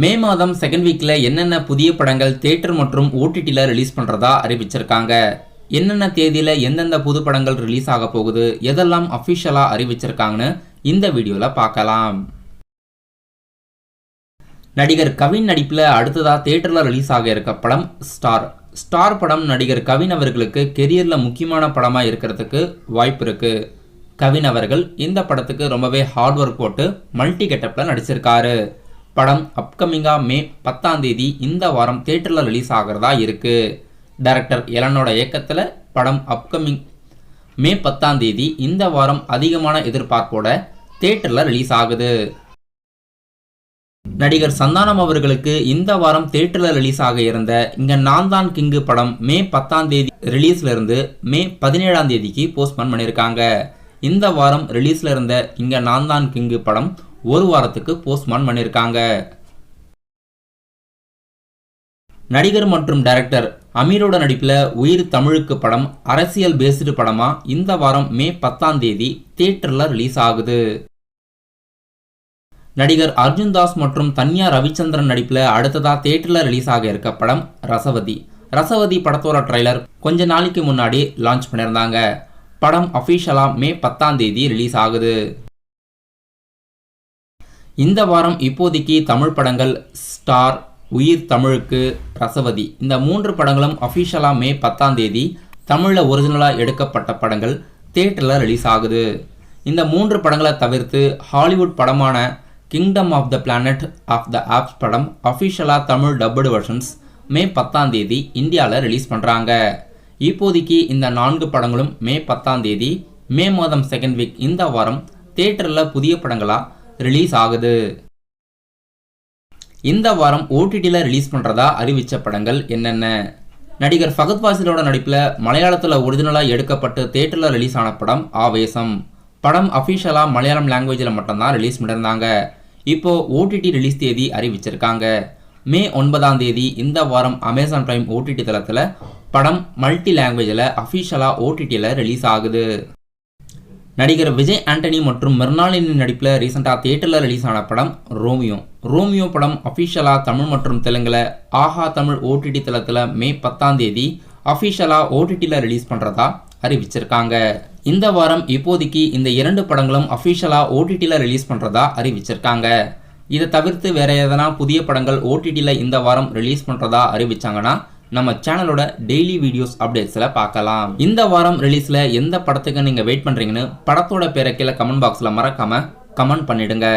மே மாதம் செகண்ட் வீக்ல என்னென்ன புதிய படங்கள் தியேட்டர் மற்றும் ஓடிடில ரிலீஸ் பண்றதா அறிவிச்சிருக்காங்க. என்னென்ன தேதியில எந்தெந்த புது படங்கள் ரிலீஸ் ஆக போகுது, எதெல்லாம் அஃபிஷியலா அறிவிச்சிருக்காங்கன்னு இந்த வீடியோல பார்க்கலாம். நடிகர் கவின் நடிப்புல அடுத்ததா தியேட்டர்ல ரிலீஸ் ஆக இருக்க படம் ஸ்டார். ஸ்டார் படம் நடிகர் கவின் அவர்களுக்கு கெரியர்ல முக்கியமான படமா இருக்கிறதுக்கு வாய்ப்பு இருக்கு. கவின் அவர்கள் இந்த படத்துக்கு ரொம்பவே ஹார்ட் ஒர்க் போட்டு மல்டி கெட்டப்ல நடிச்சிருக்காரு. படம் அப்கமிங்கா மே 10ஆம் தேதி இந்த வாரம் தியேட்டர்ல ரிலீஸ் ஆகிறதா இருக்கு. டைரக்டர் எலனோட இயக்கத்துல படம் அப்கமிங் மே 10ஆம் தேதி இந்த வாரம் அதிகமான எதிர்பார்ப்போட தியேட்டர்ல ரிலீஸ் ஆகுது. நடிகர் சந்தானம் அவர்களுக்கு இந்த வாரம் தியேட்டர்ல ரிலீஸ் ஆக இருந்த இங்க நான் தான் கிங்கு படம் மே 10ஆம் தேதி ரிலீஸ்ல இருந்து மே 17ஆம் தேதிக்கு போஸ்ட்போன் பண்ணியிருக்காங்க. இந்த வாரம் ரிலீஸ்ல இருந்த இங்க நான் தான் கிங்கு படம் ஒரு வாரத்துக்கு போஸ்ட்போன் பண்ணியிருக்காங்க. நடிகர் மற்றும் டைரக்டர் அமீரோட நடிப்புல உயிர் தமிழுக்கு படம் அரசியல் பேஸ்டு படமா இந்த வாரம் மே 10ஆம் தேதி தியேட்டர்ல ரிலீஸ் ஆகுது. நடிகர் அர்ஜுன் தாஸ் மற்றும் தன்யா ரவிச்சந்திரன் நடிப்புல அடுத்ததா தியேட்டர்ல ரிலீஸ் ஆக இருக்க படம் ரசவதி. ரசவதி படத்தோட ட்ரைலர் கொஞ்ச நாளைக்கு முன்னாடி லான்ச் பண்ணியிருந்தாங்க. படம் அஃபிஷியலா மே 10ஆம் தேதி ரிலீஸ் ஆகுது. இந்த வாரம் இப்போதைக்கு தமிழ் படங்கள் ஸ்டார், உயிர் தமிழுக்கு, ரசவதி இந்த 3 படங்களும் அஃபிஷியலா மே 10ஆம் தேதி தமிழில் ஒரிஜினலாக எடுக்கப்பட்ட படங்கள் தியேட்டரில் ரிலீஸ் ஆகுது. இந்த 3 படங்களை தவிர்த்து ஹாலிவுட் படமான kingdom of the planet of the apes படம் அஃபிஷியலாக தமிழ் டப்புடு வெர்ஷன்ஸ் மே 10ஆம் தேதி இந்தியாவில் ரிலீஸ் பண்ணுறாங்க. இப்போதைக்கு இந்த 4 படங்களும் மே 10ஆம் தேதி மே மாதம் செகண்ட் வீக் இந்த வாரம் தியேட்டரில் புதிய படங்களாக ரிலீஸ் ஆகுது. இந்த வாரம் ஓடிடியில் ரிலீஸ் பண்ணுறதா அறிவித்த படங்கள் என்னென்ன? நடிகர் ஃபகத் ஃபாசிலோட நடிப்பில் மலையாளத்தில் ஒரிஜினலாக எடுக்கப்பட்டு தியேட்டரில் ரிலீஸ் ஆன படம் ஆவேசம். படம் அஃபிஷியலாக மலையாளம் லாங்குவேஜில் மட்டும்தான் ரிலீஸ் பண்ணியிருந்தாங்க. இப்போது ஓடிடி ரிலீஸ் தேதி அறிவிச்சிருக்காங்க. மே 9ஆம் தேதி இந்த வாரம் அமேசான் பிரைம் ஓடிடி தளத்தில் படம் மல்டி லாங்குவேஜில் அஃபிஷியலாக ஓடிடியில் ரிலீஸ் ஆகுது. நடிகர் விஜய் ஆண்டனி மற்றும் மிர்னாலினி நடிப்பில் ரீசெண்டாக தியேட்டரில் ரிலீஸ் ஆன படம் ரோமியோ. ரோமியோ படம் அஃபிஷியலாக தமிழ் மற்றும் தெலுங்கில் ஆஹா தமிழ் ஓடிடி தளத்தில் மே 10ஆம் தேதி அஃபிஷியலாக ஓடிடியில் ரிலீஸ் பண்ணுறதா அறிவிச்சிருக்காங்க. இந்த வாரம் இப்போதைக்கு இந்த 2 படங்களும் அஃபிஷியலாக ஓடிடியில் ரிலீஸ் பண்ணுறதா அறிவிச்சிருக்காங்க. இதை தவிர்த்து வேற எதனா புதிய படங்கள் ஓடிடியில் இந்த வாரம் ரிலீஸ் பண்ணுறதா அறிவிச்சாங்கன்னா நம்ம சேனலோட டெய்லி வீடியோஸ் அப்டேட்ஸில் பார்க்கலாம். இந்த வாரம் ரிலீஸில் எந்த படத்துக்கு நீங்கள் வெயிட் பண்ணுறீங்கன்னு படத்தோட பேரை கீழே கமெண்ட் பாக்ஸில் மறக்காமல் கமெண்ட் பண்ணிடுங்க.